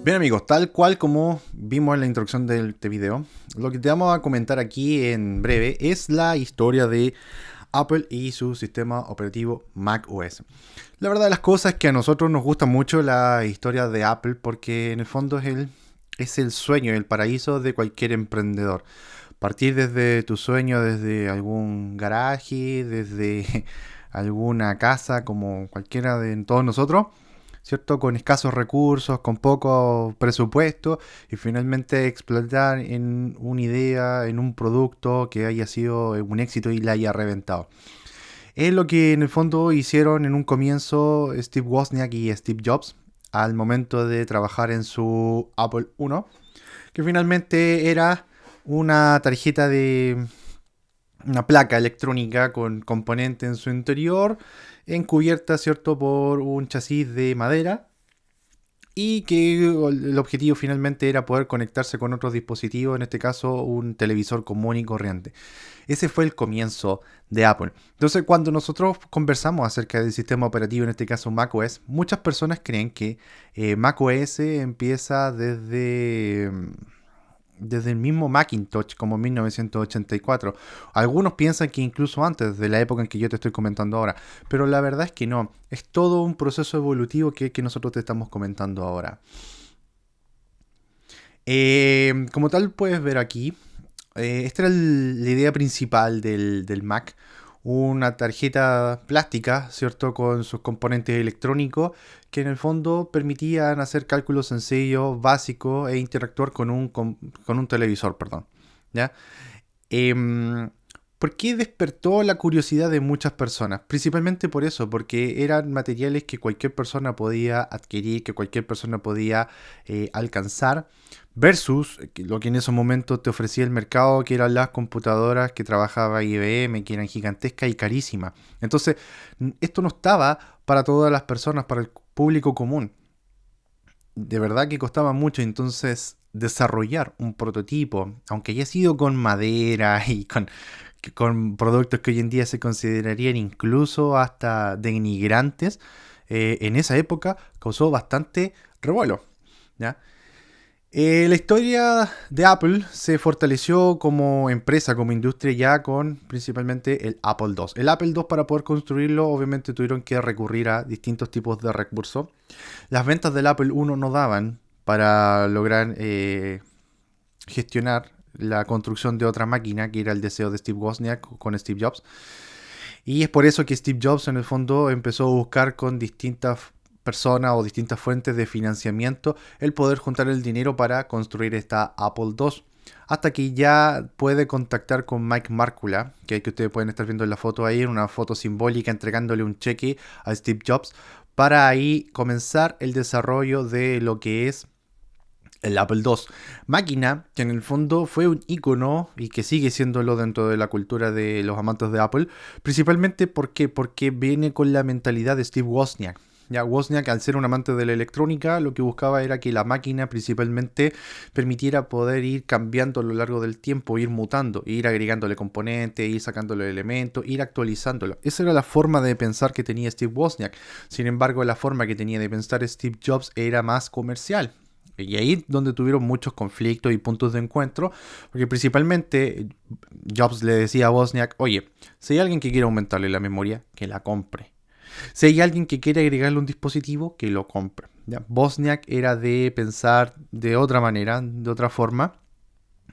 Bien amigos, tal cual como vimos en la introducción de este video, lo que te vamos a comentar aquí en breve es la historia de Apple y su sistema operativo macOS. La verdad de las cosas es que a nosotros nos gusta mucho la historia de Apple porque en el fondo es el sueño, el paraíso de cualquier emprendedor. Partir desde tu sueño, desde algún garaje, desde alguna casa, como cualquiera de todos nosotros, ¿cierto? Con escasos recursos, con poco presupuesto y finalmente explotar en una idea, en un producto que haya sido un éxito y la haya reventado. Es lo que en el fondo hicieron en un comienzo Steve Wozniak y Steve Jobs al momento de trabajar en su Apple I, que finalmente era una tarjeta de una placa electrónica con componente en su interior, encubierta, ¿cierto?, por un chasis de madera y que el objetivo finalmente era poder conectarse con otros dispositivos, en este caso un televisor común y corriente. Ese fue el comienzo de Apple. Entonces, cuando nosotros conversamos acerca del sistema operativo, en este caso macOS, muchas personas creen que macOS empieza desde el mismo Macintosh, como en 1984. Algunos piensan que incluso antes de la época en que yo te estoy comentando ahora, pero la verdad es que no. Es todo un proceso evolutivo que nosotros te estamos comentando ahora. Como tal puedes ver aquí, esta era la idea principal del Mac. Una tarjeta plástica, ¿cierto? Con sus componentes electrónicos que en el fondo permitían hacer cálculos sencillos, básicos e interactuar con un televisor, perdón. ¿Ya? Em, ¿Por qué despertó la curiosidad de muchas personas? Principalmente por eso, porque eran materiales que cualquier persona podía adquirir, que cualquier persona podía alcanzar, versus lo que en esos momentos te ofrecía el mercado, que eran las computadoras que trabajaba IBM, que eran gigantescas y carísimas. Entonces, esto no estaba para todas las personas, para el público común. De verdad que costaba mucho, entonces desarrollar un prototipo, aunque haya sido con madera y con productos que hoy en día se considerarían incluso hasta denigrantes, en esa época causó bastante revuelo. ¿Ya? La historia de Apple se fortaleció como empresa, como industria ya con principalmente el Apple II. El Apple II, para poder construirlo, obviamente tuvieron que recurrir a distintos tipos de recursos. Las ventas del Apple I no daban para lograr gestionar la construcción de otra máquina, que era el deseo de Steve Wozniak con Steve Jobs. Y es por eso que Steve Jobs en el fondo empezó a buscar con distintas personas o distintas fuentes de financiamiento el poder juntar el dinero para construir esta Apple II. Hasta que ya puede contactar con Mike Markula, que ustedes pueden estar viendo en la foto ahí, en una foto simbólica entregándole un cheque a Steve Jobs para ahí comenzar el desarrollo de lo que es el Apple II. Máquina que en el fondo fue un icono y que sigue siéndolo dentro de la cultura de los amantes de Apple. Principalmente porque viene con la mentalidad de Steve Wozniak. Ya, Wozniak, al ser un amante de la electrónica, lo que buscaba era que la máquina principalmente permitiera poder ir cambiando a lo largo del tiempo, ir mutando, ir agregándole componentes, ir sacándole elementos, ir actualizándolo. Esa era la forma de pensar que tenía Steve Wozniak. Sin embargo, la forma que tenía de pensar Steve Jobs era más comercial. Y ahí donde tuvieron muchos conflictos y puntos de encuentro, porque principalmente Jobs le decía a Wozniak, oye, si hay alguien que quiere aumentarle la memoria, que la compre. Si hay alguien que quiere agregarle un dispositivo, que lo compre. ¿Ya? Wozniak era de pensar de otra manera, de otra forma,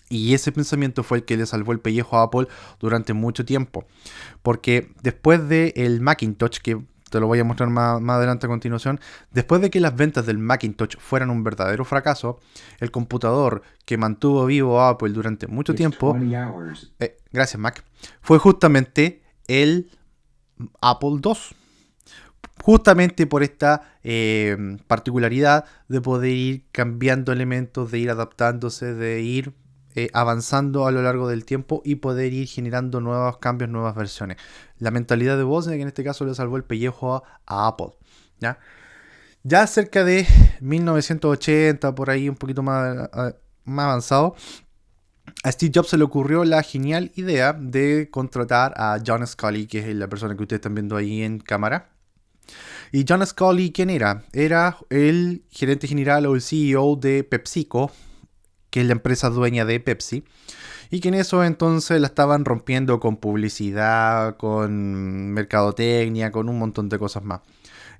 y ese pensamiento fue el que le salvó el pellejo a Apple durante mucho tiempo. Porque después del Macintosh, que te lo voy a mostrar más adelante a continuación, después de que las ventas del Macintosh fueran un verdadero fracaso, el computador que mantuvo vivo a Apple durante mucho tiempo, gracias Mac, fue justamente el Apple II. Justamente por esta particularidad de poder ir cambiando elementos, de ir adaptándose, de ir avanzando a lo largo del tiempo y poder ir generando nuevos cambios, nuevas versiones. La mentalidad de Wozniak que en este caso le salvó el pellejo a Apple. Ya cerca de 1980, por ahí un poquito más avanzado, a Steve Jobs se le ocurrió la genial idea de contratar a John Scully, que es la persona que ustedes están viendo ahí en cámara, ¿Y John Sculley quién era? Era el gerente general o el CEO de PepsiCo, que es la empresa dueña de Pepsi, y que en eso entonces la estaban rompiendo con publicidad, con mercadotecnia, con un montón de cosas más.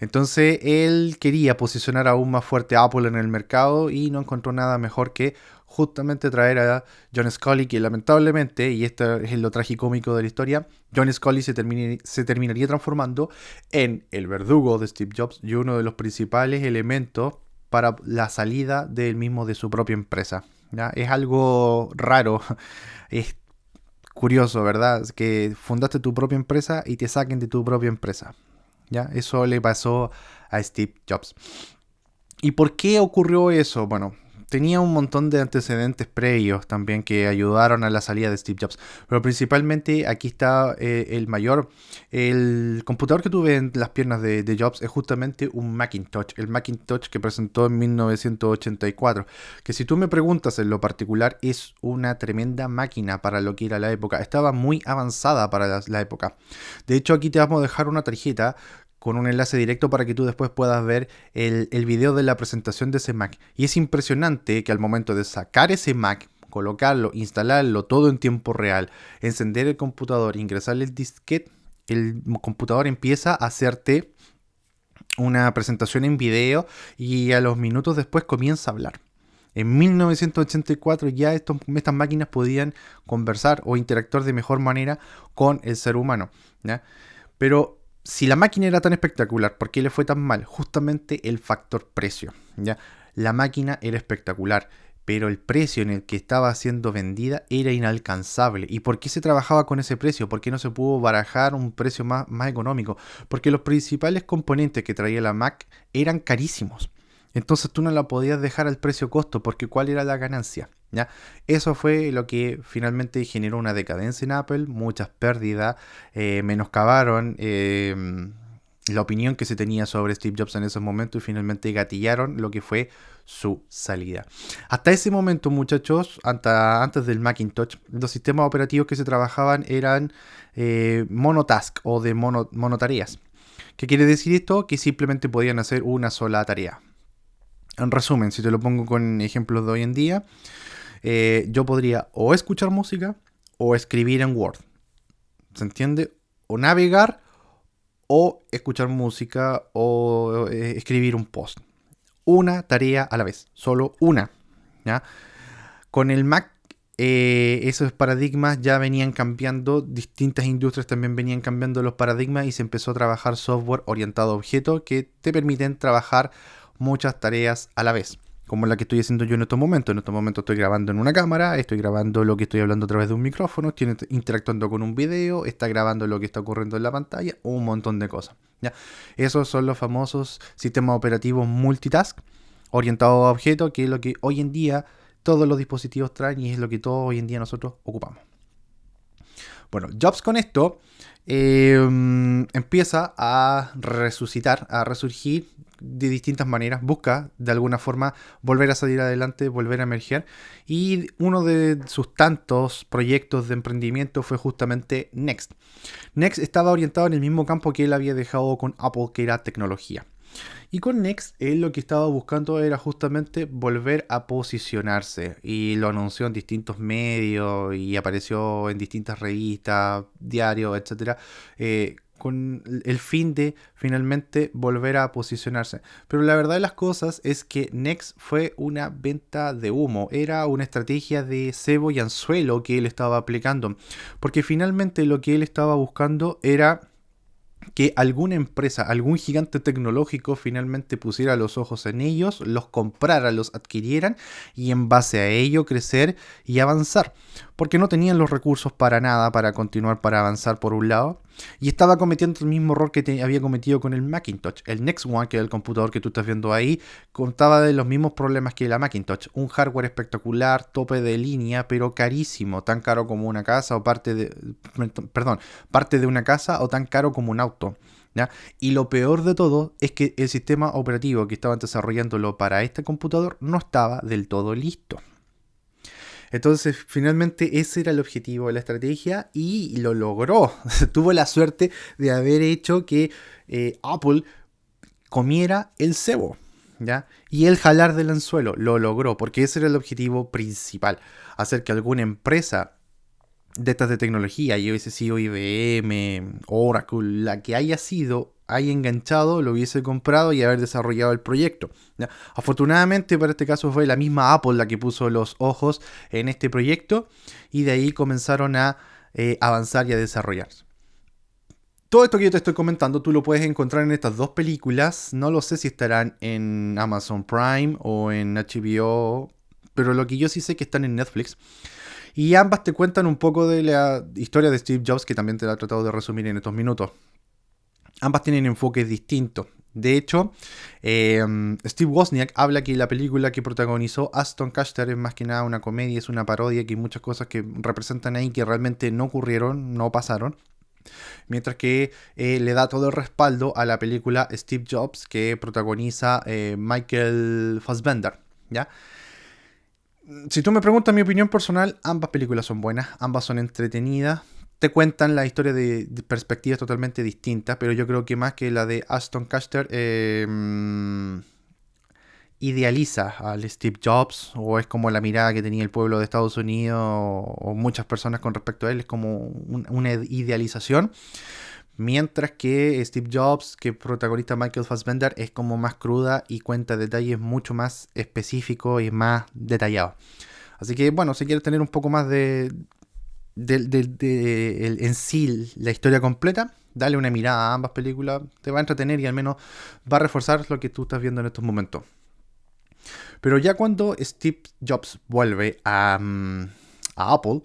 Entonces él quería posicionar aún más fuerte a Apple en el mercado y no encontró nada mejor que justamente traer a John Sculley, que lamentablemente, y esto es lo tragicómico de la historia, John Sculley se terminaría transformando en el verdugo de Steve Jobs y uno de los principales elementos para la salida del mismo de su propia empresa. ¿Ya? Es algo raro, es curioso, ¿verdad? Que fundaste tu propia empresa y te saquen de tu propia empresa. ¿Ya? Eso le pasó a Steve Jobs. ¿Y por qué ocurrió eso? Bueno, tenía un montón de antecedentes previos también que ayudaron a la salida de Steve Jobs. Pero principalmente aquí está el mayor. El computador que tuve en las piernas de Jobs es justamente un Macintosh. El Macintosh que presentó en 1984. Que si tú me preguntas en lo particular es una tremenda máquina para lo que era la época. Estaba muy avanzada para la época. De hecho aquí te vamos a dejar una tarjeta con un enlace directo para que tú después puedas ver el video de la presentación de ese Mac. Y es impresionante que al momento de sacar ese Mac, colocarlo, instalarlo todo en tiempo real, encender el computador, ingresarle el disquete, el computador empieza a hacerte una presentación en video y a los minutos después comienza a hablar. En 1984 ya estas máquinas podían conversar o interactuar de mejor manera con el ser humano, ¿ya? Pero si la máquina era tan espectacular, ¿por qué le fue tan mal? Justamente el factor precio, ¿ya? La máquina era espectacular, pero el precio en el que estaba siendo vendida era inalcanzable. ¿Y por qué se trabajaba con ese precio? ¿Por qué no se pudo barajar un precio más económico? Porque los principales componentes que traía la Mac eran carísimos. Entonces tú no la podías dejar al precio costo, porque ¿cuál era la ganancia? ¿Ya? Eso fue lo que finalmente generó una decadencia en Apple, muchas pérdidas, menoscabaron la opinión que se tenía sobre Steve Jobs en esos momentos y finalmente gatillaron lo que fue su salida. Hasta ese momento, muchachos, antes del Macintosh, los sistemas operativos que se trabajaban eran monotask o de monotareas. ¿Qué quiere decir esto? Que simplemente podían hacer una sola tarea. En resumen, si te lo pongo con ejemplos de hoy en día, yo podría o escuchar música o escribir en Word. ¿Se entiende? O navegar o escuchar música o escribir un post. Una tarea a la vez, solo una. ¿Ya? Con el Mac esos paradigmas ya venían cambiando, distintas industrias también venían cambiando los paradigmas y se empezó a trabajar software orientado a objetos que te permiten trabajar muchas tareas a la vez, como la que estoy haciendo yo en estos momentos. En estos momentos estoy grabando en una cámara, estoy grabando lo que estoy hablando a través de un micrófono, estoy interactuando con un video, está grabando lo que está ocurriendo en la pantalla, un montón de cosas. ¿Ya? Esos son los famosos sistemas operativos multitask, orientados a objetos, que es lo que hoy en día todos los dispositivos traen y es lo que todos hoy en día nosotros ocupamos. Bueno, Jobs con esto empieza a resucitar, a resurgir de distintas maneras, busca de alguna forma volver a salir adelante, volver a emerger, y uno de sus tantos proyectos de emprendimiento fue justamente Next. Next estaba orientado en el mismo campo que él había dejado con Apple, que era tecnología. Y con Next, él lo que estaba buscando era justamente volver a posicionarse. Y lo anunció en distintos medios y apareció en distintas revistas, diarios, etcétera, con el fin de finalmente volver a posicionarse. Pero la verdad de las cosas es que Next fue una venta de humo. Era una estrategia de cebo y anzuelo que él estaba aplicando. Porque finalmente lo que él estaba buscando era que alguna empresa, algún gigante tecnológico finalmente pusiera los ojos en ellos, los comprara, los adquirieran y en base a ello crecer y avanzar. Porque no tenían los recursos para nada, para continuar, para avanzar por un lado. Y estaba cometiendo el mismo error que había cometido con el Macintosh. El Next One, que es el computador que tú estás viendo ahí, contaba de los mismos problemas que la Macintosh. Un hardware espectacular, tope de línea, pero carísimo. Tan caro como una casa o parte de una casa o tan caro como un auto. ¿Ya? Y lo peor de todo es que el sistema operativo que estaban desarrollándolo para este computador no estaba del todo listo. Entonces, finalmente ese era el objetivo de la estrategia y lo logró. Tuvo la suerte de haber hecho que Apple comiera el cebo, ¿ya? Y el jalar del anzuelo lo logró, porque ese era el objetivo principal, hacer que alguna empresa de estas de tecnología, yo hubiese sido IBM, Oracle, la que haya sido, haya enganchado, lo hubiese comprado y haber desarrollado el proyecto, ¿ya? Afortunadamente para este caso fue la misma Apple la que puso los ojos en este proyecto y de ahí comenzaron a avanzar y a desarrollarse. Todo esto que yo te estoy comentando tú lo puedes encontrar en estas dos películas. No lo sé si estarán en Amazon Prime o en HBO, pero lo que yo sí sé es que están en Netflix. Y ambas te cuentan un poco de la historia de Steve Jobs, que también te la he tratado de resumir en estos minutos. Ambas tienen enfoques distintos. De hecho, Steve Wozniak habla que la película que protagonizó Ashton Kutcher es más que nada una comedia, es una parodia, que hay muchas cosas que representan ahí que realmente no ocurrieron, no pasaron. Mientras que le da todo el respaldo a la película Steve Jobs que protagoniza Michael Fassbender, ¿ya? Si tú me preguntas mi opinión personal, ambas películas son buenas, ambas son entretenidas, te cuentan la historia de perspectivas totalmente distintas, pero yo creo que más que la de Ashton Kutcher idealiza al Steve Jobs, o es como la mirada que tenía el pueblo de Estados Unidos o muchas personas con respecto a él, es como una idealización. Mientras que Steve Jobs, que protagonista Michael Fassbender, es como más cruda y cuenta detalles mucho más específicos y más detallados. Así que bueno, si quieres tener un poco más en sí la historia completa, dale una mirada a ambas películas, te va a entretener y al menos va a reforzar lo que tú estás viendo en estos momentos. Pero ya cuando Steve Jobs vuelve a Apple,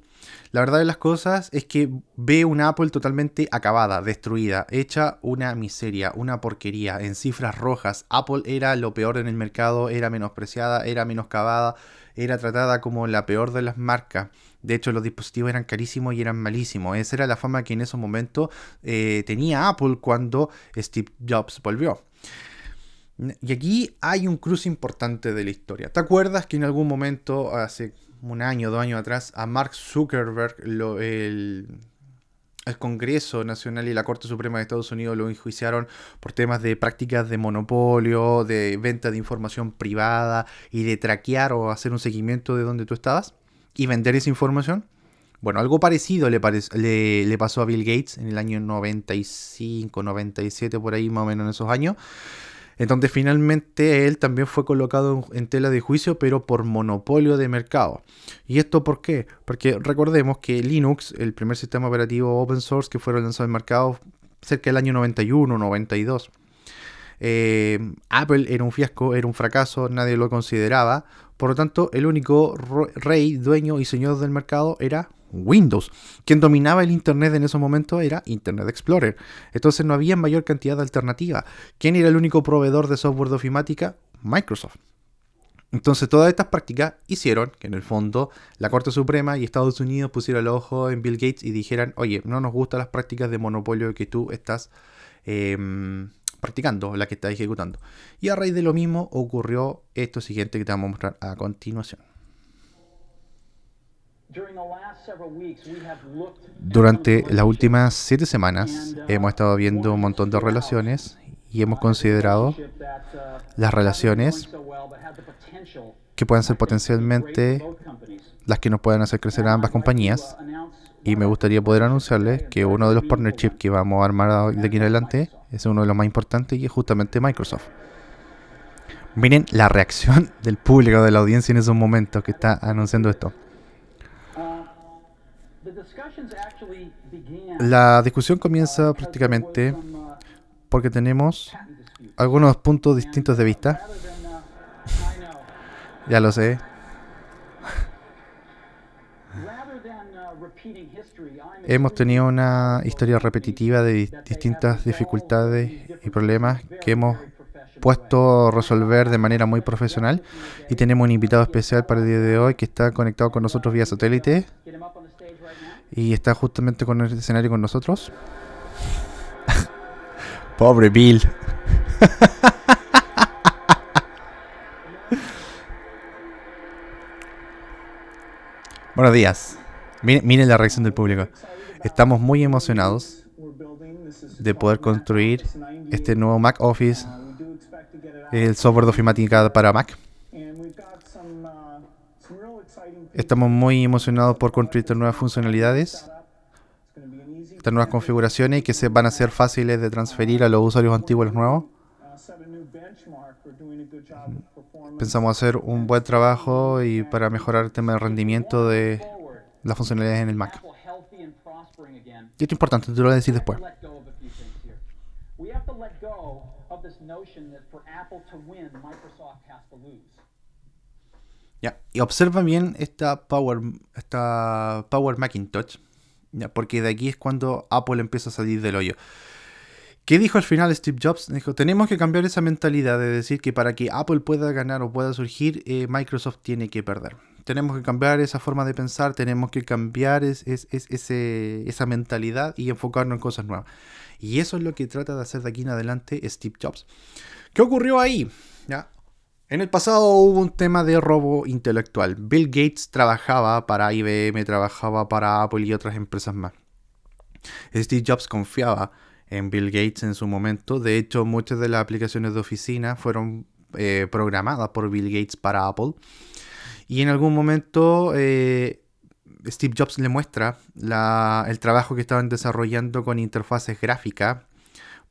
la verdad de las cosas es que ve una Apple totalmente acabada, destruida, hecha una miseria, una porquería, en cifras rojas. Apple era lo peor en el mercado, era menospreciada, era menoscabada, era tratada como la peor de las marcas. De hecho, los dispositivos eran carísimos y eran malísimos. Esa era la fama que en esos momentos tenía Apple cuando Steve Jobs volvió. Y aquí hay un cruce importante de la historia. ¿Te acuerdas que en algún momento, hace un año, 2 años atrás, a Mark Zuckerberg, el Congreso Nacional y la Corte Suprema de Estados Unidos lo enjuiciaron por temas de prácticas de monopolio, de venta de información privada y de traquear o hacer un seguimiento de dónde tú estabas y vender esa información? Bueno, algo parecido le pasó a Bill Gates en el año 95, 97, por ahí más o menos en esos años, en donde finalmente él también fue colocado en tela de juicio, pero por monopolio de mercado. ¿Y esto por qué? Porque recordemos que Linux, el primer sistema operativo open source que fueron lanzados al mercado cerca del año 91, 92. Apple era un fiasco, era un fracaso, nadie lo consideraba. Por lo tanto, el único rey, dueño y señor del mercado era Windows. Quien dominaba el Internet en esos momentos era Internet Explorer. Entonces no había mayor cantidad de alternativas. ¿Quién era el único proveedor de software de ofimática? Microsoft. Entonces todas estas prácticas hicieron que en el fondo la Corte Suprema y Estados Unidos pusieran el ojo en Bill Gates y dijeran: oye, no nos gustan las prácticas de monopolio que tú estás practicando, la que estás ejecutando. Y a raíz de lo mismo ocurrió esto siguiente que te vamos a mostrar a continuación. Durante las últimas 7 semanas hemos estado viendo un montón de relaciones y hemos considerado las relaciones que pueden ser potencialmente las que nos puedan hacer crecer a ambas compañías. Y me gustaría poder anunciarles que uno de los partnerships que vamos a armar de aquí en adelante es uno de los más importantes y es justamente Microsoft. Miren la reacción del público, de la audiencia en esos momentos que está anunciando esto. La discusión comienza prácticamente porque tenemos algunos puntos distintos de vista. Ya lo sé. Hemos tenido una historia repetitiva de distintas dificultades y problemas que hemos puesto a resolver de manera muy profesional, y tenemos un invitado especial para el día de hoy que está conectado con nosotros vía satélite y está justamente con el escenario con nosotros. Pobre Bill. Buenos días. Miren la reacción del público. Estamos muy emocionados de poder construir este nuevo Mac Office el software de ofimática para Mac. Estamos muy emocionados por construir estas nuevas funcionalidades, estas nuevas configuraciones que se van a ser fáciles de transferir a los usuarios antiguos a los nuevos. Pensamos hacer un buen trabajo y para mejorar el tema del rendimiento de las funcionalidades en el Mac. Y esto es importante, te lo voy a decir después. Ya, y observa bien esta Power Macintosh, ya, porque de aquí es cuando Apple empieza a salir del hoyo. ¿Qué dijo al final Steve Jobs? Dijo, tenemos que cambiar esa mentalidad de decir que para que Apple pueda ganar o pueda surgir, Microsoft tiene que perder. Tenemos que cambiar esa forma de pensar, tenemos que cambiar esa mentalidad y enfocarnos en cosas nuevas. Y eso es lo que trata de hacer de aquí en adelante Steve Jobs. ¿Qué ocurrió ahí? ¿Ya? En el pasado hubo un tema de robo intelectual. Bill Gates trabajaba para IBM, trabajaba para Apple y otras empresas más. Steve Jobs confiaba en Bill Gates en su momento. De hecho, muchas de las aplicaciones de oficina fueron programadas por Bill Gates para Apple. Y en algún momento Steve Jobs le muestra el trabajo que estaban desarrollando con interfaces gráficas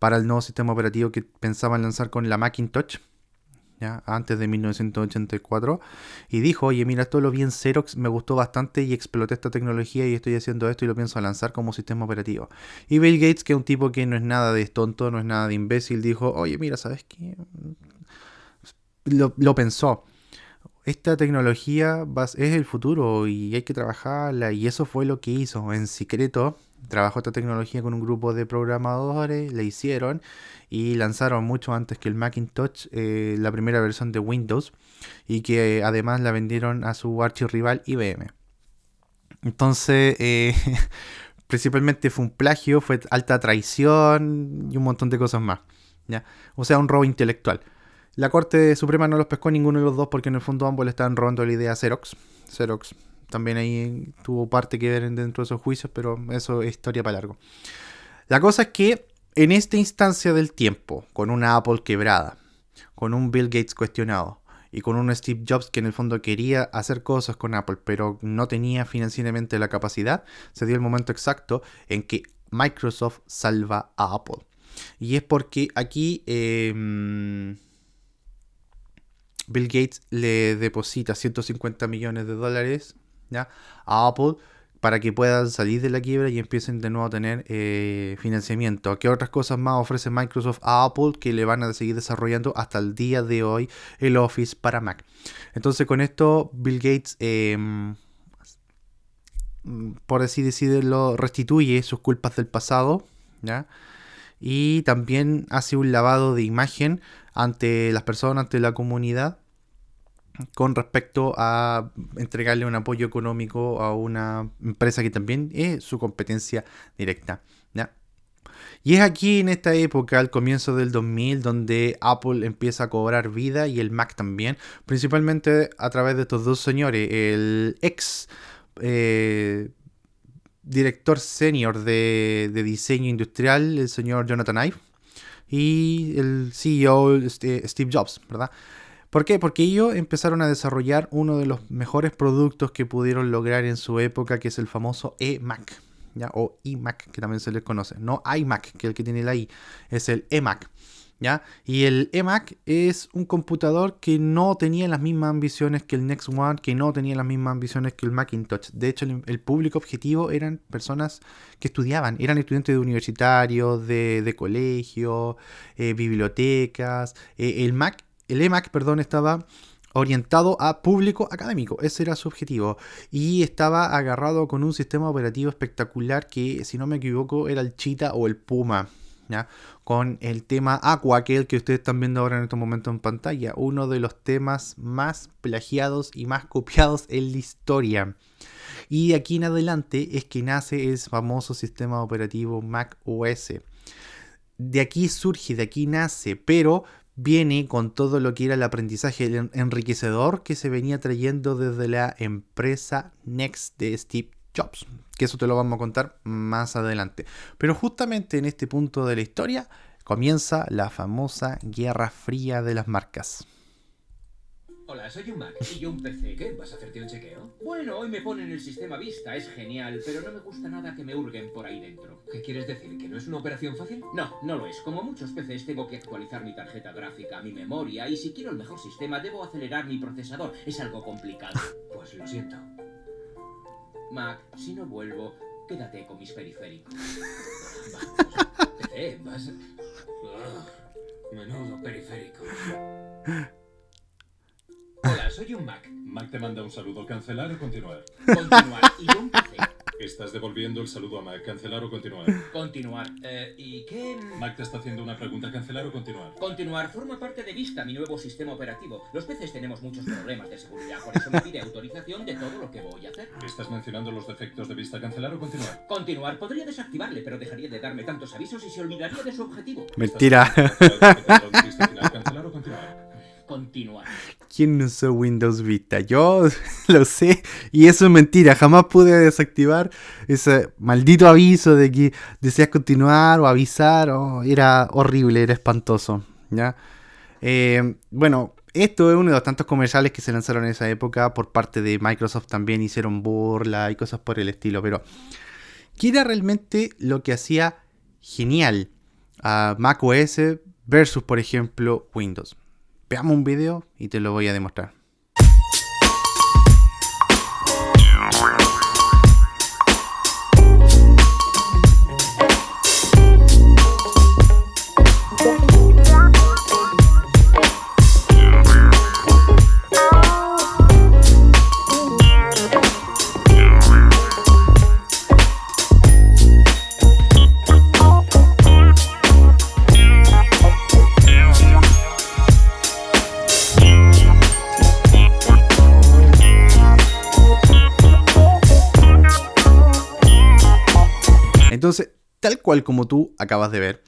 para el nuevo sistema operativo que pensaban lanzar con la Macintosh, ¿ya? Antes de 1984, y dijo, oye, mira, esto lo vi en Xerox, me gustó bastante y exploté esta tecnología y estoy haciendo esto y lo pienso lanzar como sistema operativo. Y Bill Gates, que es un tipo que no es nada de tonto, no es nada de imbécil, dijo, oye, mira, ¿sabes qué? Lo pensó. Esta tecnología es el futuro y hay que trabajarla, y eso fue lo que hizo. En secreto trabajó esta tecnología con un grupo de programadores, la hicieron y lanzaron mucho antes que el Macintosh la primera versión de Windows, y que además la vendieron a su archirrival IBM. Entonces, principalmente fue un plagio, fue alta traición y un montón de cosas más, ¿ya? O sea, un robo intelectual. La Corte Suprema no los pescó ninguno de los dos porque en el fondo ambos le estaban robando la idea a Xerox. Xerox también ahí tuvo parte que ver dentro de esos juicios, pero eso es historia para largo. La cosa es que en esta instancia del tiempo, con una Apple quebrada, con un Bill Gates cuestionado y con un Steve Jobs que en el fondo quería hacer cosas con Apple, pero no tenía financieramente la capacidad, se dio el momento exacto en que Microsoft salva a Apple. Y es porque aquí Bill Gates le deposita 150 millones de dólares, ¿ya?, a Apple para que puedan salir de la quiebra y empiecen de nuevo a tener financiamiento. ¿Qué otras cosas más ofrece Microsoft a Apple? Que le van a seguir desarrollando hasta el día de hoy el Office para Mac. Entonces con esto Bill Gates, por así decirlo, restituye sus culpas del pasado, ¿ya?, y también hace un lavado de imagen ante las personas, ante la comunidad, con respecto a entregarle un apoyo económico a una empresa que también es su competencia directa, ¿ya? Y es aquí en esta época, al comienzo del 2000, donde Apple empieza a cobrar vida y el Mac también, principalmente a través de estos dos señores, el ex director senior de diseño industrial, el señor Jonathan Ive, y el CEO Steve Jobs, ¿verdad? ¿Por qué? Porque ellos empezaron a desarrollar uno de los mejores productos que pudieron lograr en su época, que es el famoso eMac, ¿ya? O iMac, que también se les conoce. No iMac, que es el que tiene la I, es el eMac, ¿ya? Y el eMac es un computador que no tenía las mismas ambiciones que el Next One, que no tenía las mismas ambiciones que el Macintosh. De hecho, el público objetivo eran personas que estudiaban, eran estudiantes de universitarios, de colegio, bibliotecas. El eMac, perdón, estaba orientado a público académico, ese era su objetivo, y estaba agarrado con un sistema operativo espectacular que, si no me equivoco, era el Cheetah o el Puma, ¿ya?, con el tema Aqua, que es el que ustedes están viendo ahora en estos momentos en pantalla, uno de los temas más plagiados y más copiados en la historia. Y de aquí en adelante es que nace el famoso sistema operativo Mac OS. De aquí surge, de aquí nace, pero viene con todo lo que era el aprendizaje enriquecedor que se venía trayendo desde la empresa Next de Steve Jobs, que eso te lo vamos a contar más adelante. Pero justamente en este punto de la historia Comienza la famosa Guerra Fría de las marcas. Hola, soy un Mac y yo un PC. ¿Qué? ¿Vas a hacerte un chequeo? Bueno, hoy me ponen el sistema Vista, es genial, pero no me gusta nada que me hurguen por ahí dentro. ¿Qué quieres decir? ¿Que no es una operación fácil? No, no lo es. Como muchos PCs tengo que actualizar mi tarjeta gráfica, mi memoria, y si quiero el mejor sistema debo acelerar mi procesador. Es algo complicado. Pues lo siento. Mac, si no vuelvo, quédate con mis periféricos. Vamos, PC, vas... menudo periférico. Hola, soy un Mac. Mac te manda un saludo. ¿Cancelar o continuar? Continuar. Y yo un PC. Estás devolviendo el saludo a Mac. ¿Cancelar o continuar? Continuar. ¿Y qué...? Mac te está haciendo una pregunta. ¿Cancelar o continuar? Continuar forma parte de Vista, mi nuevo sistema operativo. Los PCs tenemos muchos problemas de seguridad, por eso me pide autorización de todo lo que voy a hacer. ¿Estás mencionando los defectos de Vista? ¿Cancelar o continuar? Continuar. Podría desactivarle, pero dejaría de darme tantos avisos y se olvidaría de su objetivo. Mentira. ¿Cancelar o continuar? Continuar. ¿Quién no usó Windows Vista? Yo lo sé. Y eso es mentira. Jamás pude desactivar ese maldito aviso de que deseas continuar o avisar. Era horrible, era espantoso. ¿Ya? Bueno, esto es uno de los tantos comerciales que se lanzaron en esa época. Por parte de Microsoft también hicieron burla y cosas por el estilo. Pero, ¿qué era realmente lo que hacía genial a macOS versus, por ejemplo, Windows? Veamos un video y te lo voy a demostrar. Entonces, tal cual como tú acabas de ver,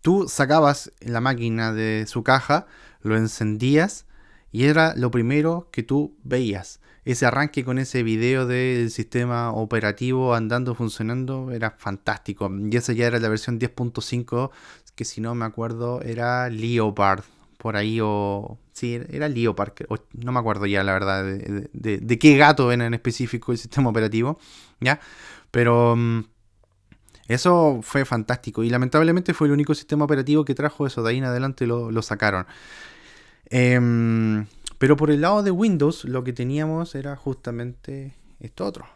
tú sacabas la máquina de su caja, lo encendías y era lo primero que tú veías. Ese arranque con ese video del sistema operativo andando, funcionando, era fantástico. Y esa ya era la versión 10.5, que si no me acuerdo era Leopard. Por ahí o... Sí, era Leopard. No me acuerdo ya la verdad de qué gato era en específico el sistema operativo. ¿Ya? Pero... eso fue fantástico. Y lamentablemente fue el único sistema operativo que trajo eso. De ahí en adelante lo sacaron. Pero por el lado de Windows lo que teníamos era justamente esto otro.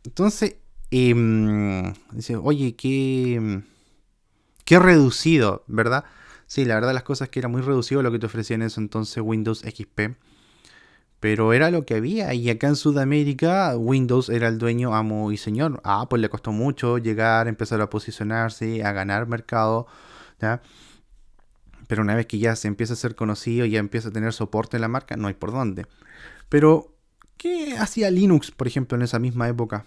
Entonces, dice, oye, qué reducido, ¿verdad? Sí, la verdad las cosas que era muy reducido lo que te ofrecía en eso entonces Windows XP. Pero era lo que había. Y acá en Sudamérica Windows era el dueño, amo y señor. A Apple le costó mucho llegar, empezar a posicionarse, a ganar mercado, ¿ya? Pero una vez que ya se empieza a ser conocido, ya empieza a tener soporte en la marca, no hay por dónde. Pero, ¿qué hacía Linux, por ejemplo, en esa misma época?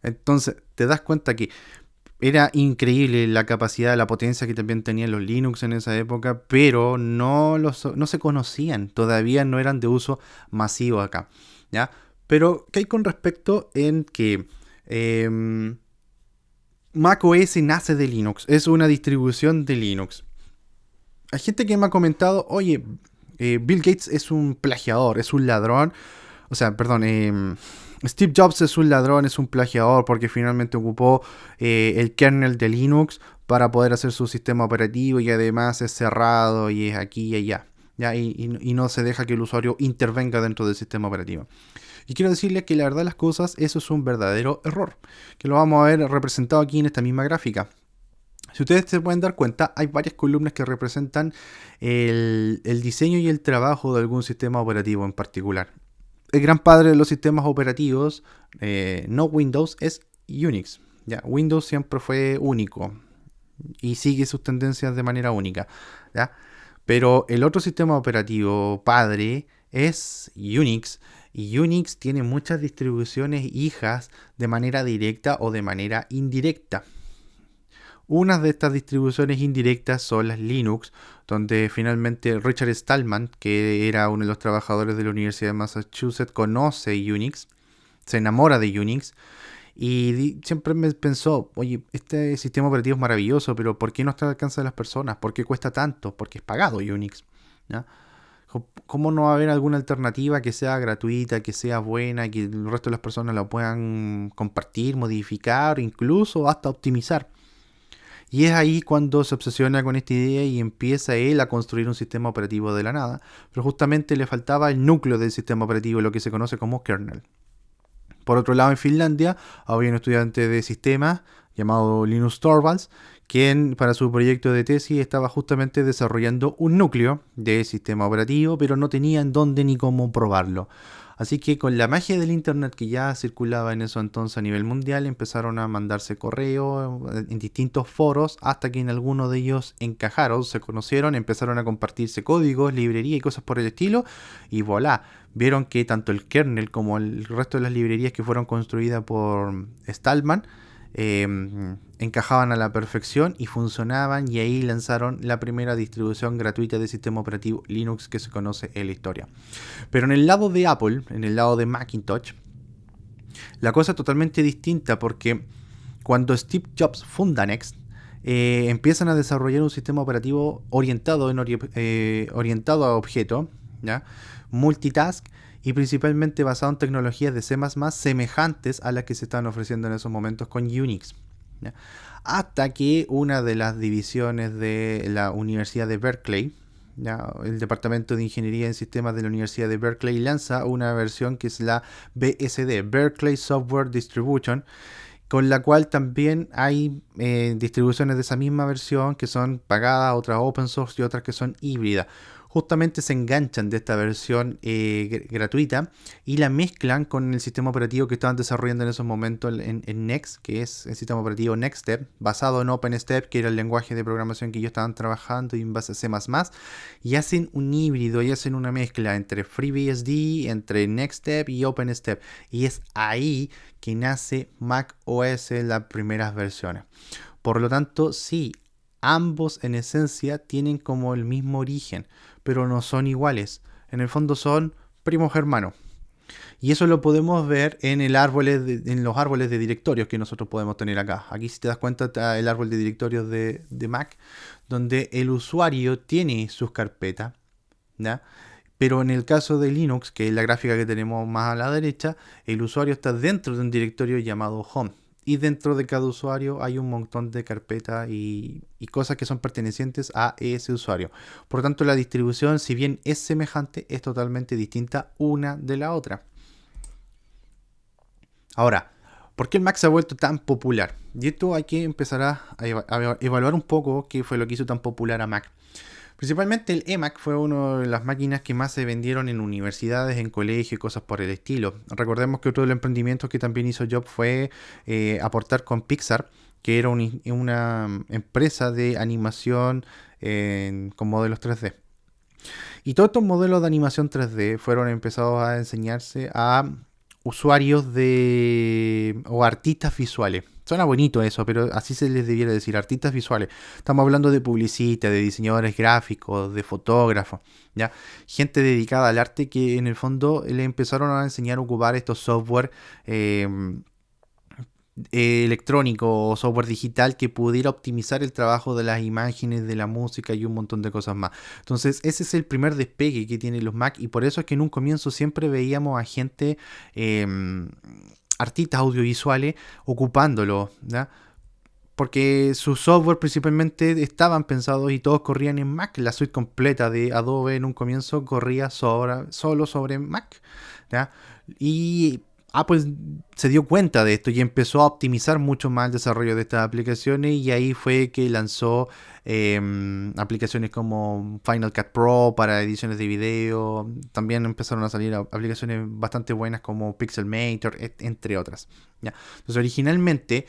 Entonces, te das cuenta que Era increíble la capacidad, la potencia que también tenían los Linux en esa época, pero no se conocían, todavía no eran de uso masivo acá, ¿ya? Pero, ¿qué hay con respecto en que Mac OS nace de Linux? Es una distribución de Linux. Hay gente que me ha comentado, oye, Bill Gates es un plagiador, es un ladrón. O sea, perdón, Steve Jobs es un ladrón, es un plagiador porque finalmente ocupó el kernel de Linux para poder hacer su sistema operativo y además es cerrado y es aquí y allá. ¿Ya? Y no se deja que el usuario intervenga dentro del sistema operativo. Y quiero decirles que la verdad de las cosas, eso es un verdadero error, que lo vamos a ver representado aquí en esta misma gráfica. Si ustedes se pueden dar cuenta, hay varias columnas que representan el diseño y el trabajo de algún sistema operativo en particular. El gran padre de los sistemas operativos, no Windows, es Unix. ¿Ya? Windows siempre fue único y sigue sus tendencias de manera única. ¿Ya? Pero el otro sistema operativo padre es Unix. Y Unix tiene muchas distribuciones hijas de manera directa o de manera indirecta. Una de estas distribuciones indirectas son las Linux, donde finalmente Richard Stallman, que era uno de los trabajadores de la Universidad de Massachusetts, conoce Unix, se enamora de Unix y siempre me pensó, oye, este sistema operativo es maravilloso, pero ¿por qué no está al alcance de las personas? ¿Por qué cuesta tanto? Porque es pagado Unix, ¿ya? ¿Cómo no va a haber alguna alternativa que sea gratuita, que sea buena, que el resto de las personas la puedan compartir, modificar, incluso hasta optimizar? Y es ahí cuando se obsesiona con esta idea y empieza él a construir un sistema operativo de la nada. Pero justamente le faltaba el núcleo del sistema operativo, lo que se conoce como kernel. Por otro lado, en Finlandia había un estudiante de sistemas llamado Linus Torvalds, quien para su proyecto de tesis estaba justamente desarrollando un núcleo de sistema operativo, pero no tenía en dónde ni cómo probarlo. Así que con la magia del internet que ya circulaba en eso entonces a nivel mundial, empezaron a mandarse correos en distintos foros hasta que en alguno de ellos encajaron, se conocieron, empezaron a compartirse códigos, librería y cosas por el estilo y voilà, vieron que tanto el kernel como el resto de las librerías que fueron construidas por Stallman encajaban a la perfección y funcionaban, y ahí lanzaron la primera distribución gratuita de sistema operativo Linux que se conoce en la historia. Pero en el lado de Apple, en el lado de Macintosh, la cosa es totalmente distinta, porque cuando Steve Jobs funda Next, empiezan a desarrollar un sistema operativo orientado a objeto, ¿ya? Multitask, y principalmente basado en tecnologías de C++ semejantes a las que se están ofreciendo en esos momentos con Unix, ¿ya? Hasta que una de las divisiones de la Universidad de Berkeley, ¿ya? El Departamento de Ingeniería en Sistemas de la Universidad de Berkeley, lanza una versión que es la BSD, Berkeley Software Distribution, con la cual también hay distribuciones de esa misma versión que son pagadas, otras open source y otras que son híbridas. Justamente se enganchan de esta versión gratuita y la mezclan con el sistema operativo que estaban desarrollando en esos momentos en Next, que es el sistema operativo NextStep, basado en OpenStep, que era el lenguaje de programación que ellos estaban trabajando, y en base a C++, y hacen un híbrido y hacen una mezcla entre FreeBSD, entre NextStep y OpenStep, y es ahí que nace Mac OS en las primeras versiones. Por lo tanto, sí, ambos en esencia tienen como el mismo origen, pero no son iguales. En el fondo son primos hermanos. Y eso lo podemos ver en en los árboles de directorios que nosotros podemos tener acá. Aquí, si te das cuenta, está el árbol de directorios de Mac, donde el usuario tiene sus carpetas, ¿ya? Pero en el caso de Linux, que es la gráfica que tenemos más a la derecha, el usuario está dentro de un directorio llamado Home. Y dentro de cada usuario hay un montón de carpetas y cosas que son pertenecientes a ese usuario. Por lo tanto, la distribución, si bien es semejante, es totalmente distinta una de la otra. Ahora, ¿por qué el Mac se ha vuelto tan popular? Y esto hay que empezar a evaluar un poco qué fue lo que hizo tan popular a Mac. Principalmente el eMac fue una de las máquinas que más se vendieron en universidades, en colegios y cosas por el estilo. Recordemos que otro de los emprendimientos que también hizo Jobs fue aportar con Pixar, que era una empresa de animación con modelos 3D. Y todos estos modelos de animación 3D fueron empezados a enseñarse a usuarios o artistas visuales. Suena bonito eso, pero así se les debiera decir, artistas visuales. Estamos hablando de publicistas, de diseñadores gráficos, de fotógrafos, ¿ya? Gente dedicada al arte que en el fondo le empezaron a enseñar a ocupar estos software electrónico o software digital que pudiera optimizar el trabajo de las imágenes, de la música y un montón de cosas más. Entonces ese es el primer despegue que tienen los Mac y por eso es que en un comienzo siempre veíamos a gente, artistas audiovisuales ocupándolo, ¿ya? Porque su software principalmente estaban pensados y todos corrían en Mac. La suite completa de Adobe en un comienzo corría solo sobre Mac, ¿ya? Y Apple se dio cuenta de esto y empezó a optimizar mucho más el desarrollo de estas aplicaciones y ahí fue que lanzó aplicaciones como Final Cut Pro para ediciones de video. También empezaron a salir aplicaciones bastante buenas como Pixelmator, entre otras, ¿ya? Entonces originalmente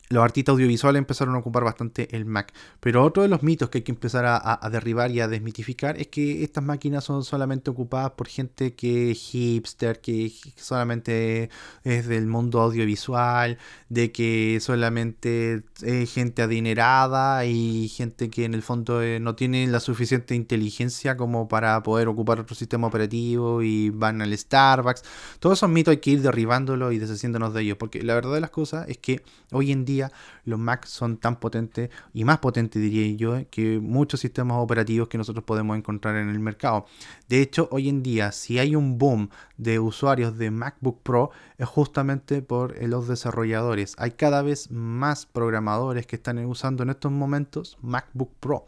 los artistas audiovisuales empezaron a ocupar bastante el Mac. Pero otro de los mitos que hay que empezar a derribar y a desmitificar es que estas máquinas son solamente ocupadas por gente que es hipster, que solamente es del mundo audiovisual, de que solamente es gente adinerada y gente que en el fondo no tiene la suficiente inteligencia como para poder ocupar otro sistema operativo y van al Starbucks. Todos esos mitos hay que ir derribándolos y deshaciéndonos de ellos, porque la verdad de las cosas es que hoy en día los Mac son tan potentes y más potentes diría yo que muchos sistemas operativos que nosotros podemos encontrar en el mercado. De hecho, hoy en día si hay un boom de usuarios de MacBook Pro es justamente por los desarrolladores. Hay cada vez más programadores que están usando en estos momentos MacBook Pro,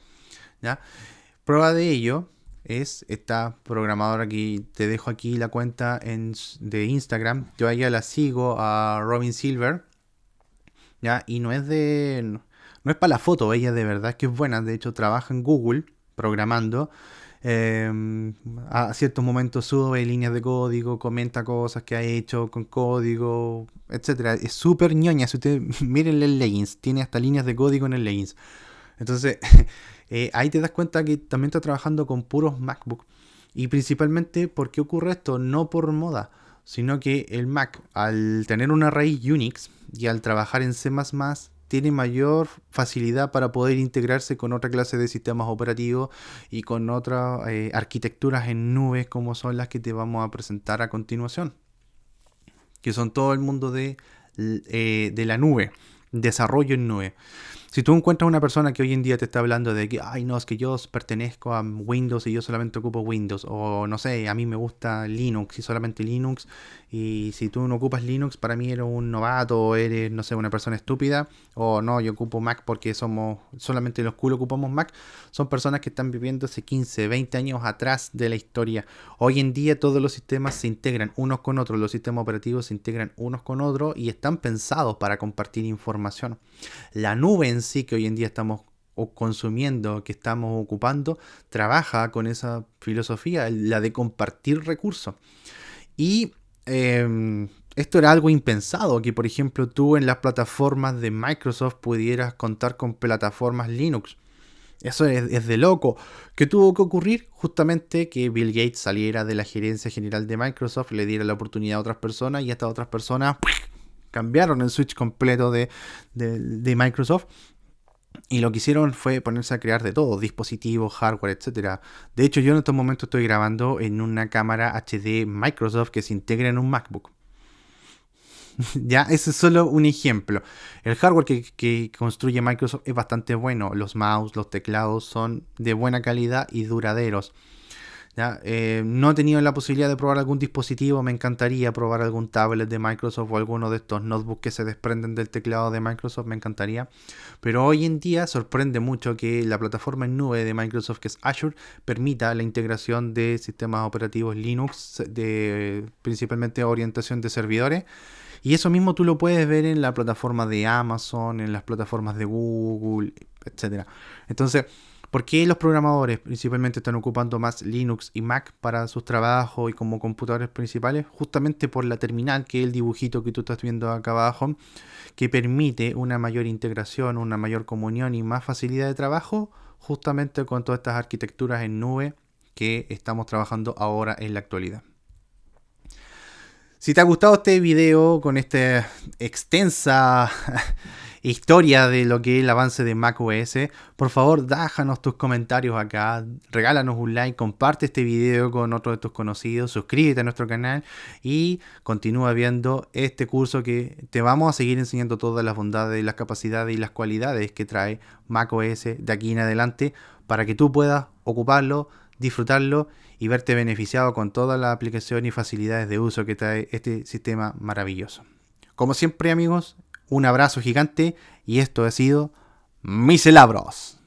¿ya? Prueba de ello es esta programadora que te dejo aquí la cuenta de Instagram. Yo a ella la sigo, a Robin Silver, ¿ya? Y no es para la foto, ella de verdad que es buena. De hecho trabaja en Google programando. A ciertos momentos sube líneas de código, comenta cosas que ha hecho con código, etcétera. Es súper ñoña. Si ustedes miren el Legends, tiene hasta líneas de código en el Legends. Entonces ahí te das cuenta que también está trabajando con puros MacBook. Y principalmente, ¿por qué ocurre esto? No por moda, sino que el Mac, al tener una raíz Unix y al trabajar en C++, tiene mayor facilidad para poder integrarse con otra clase de sistemas operativos y con otras arquitecturas en nubes como son las que te vamos a presentar a continuación, que son todo el mundo de la nube, desarrollo en nube. Si tú encuentras una persona que hoy en día te está hablando de que, ay no, es que yo pertenezco a Windows y yo solamente ocupo Windows, o no sé, a mí me gusta Linux y solamente Linux, y si tú no ocupas Linux, para mí eres un novato, o eres, no sé, una persona estúpida, o no, yo ocupo Mac porque solamente los cool ocupamos Mac, son personas que están viviendo hace 15, 20 años atrás de la historia. Hoy en día todos los sistemas se integran unos con otros, los sistemas operativos se integran unos con otros y están pensados para compartir información. La nube en sí que hoy en día estamos consumiendo, que estamos ocupando, trabaja con esa filosofía, la de compartir recursos. Y esto era algo impensado, que por ejemplo tú en las plataformas de Microsoft pudieras contar con plataformas Linux. Eso es de loco. ¿Qué tuvo que ocurrir? Justamente que Bill Gates saliera de la gerencia general de Microsoft, le diera la oportunidad a otras personas y estas otras personas cambiaron el switch completo de Microsoft. Y lo que hicieron fue ponerse a crear de todo, dispositivos, hardware, etcétera. De hecho, yo en estos momentos estoy grabando en una cámara HD Microsoft que se integra en un MacBook. Ya, ese es solo un ejemplo. El hardware que construye Microsoft es bastante bueno. Los mouse, los teclados son de buena calidad y duraderos. ¿Ya? No he tenido la posibilidad de probar algún dispositivo. Me encantaría probar algún tablet de Microsoft o alguno de estos notebooks que se desprenden del teclado de Microsoft. Me encantaría. Pero hoy en día sorprende mucho que la plataforma en nube de Microsoft, que es Azure, permita la integración de sistemas operativos Linux, principalmente orientación de servidores. Y eso mismo tú lo puedes ver en la plataforma de Amazon, en las plataformas de Google, etcétera. Entonces, ¿por qué los programadores principalmente están ocupando más Linux y Mac para sus trabajos y como computadores principales? Justamente por la terminal, que es el dibujito que tú estás viendo acá abajo, que permite una mayor integración, una mayor comunión y más facilidad de trabajo, justamente con todas estas arquitecturas en nube que estamos trabajando ahora en la actualidad. Si te ha gustado este video con esta extensa historia de lo que es el avance de macOS, por favor déjanos tus comentarios acá, regálanos un like, comparte este video con otros de tus conocidos, suscríbete a nuestro canal y continúa viendo este curso que te vamos a seguir enseñando todas las bondades, las capacidades y las cualidades que trae macOS de aquí en adelante para que tú puedas ocuparlo, disfrutarlo y verte beneficiado con todas las aplicaciones y facilidades de uso que trae este sistema maravilloso. Como siempre, amigos, un abrazo gigante y esto ha sido Miselabros.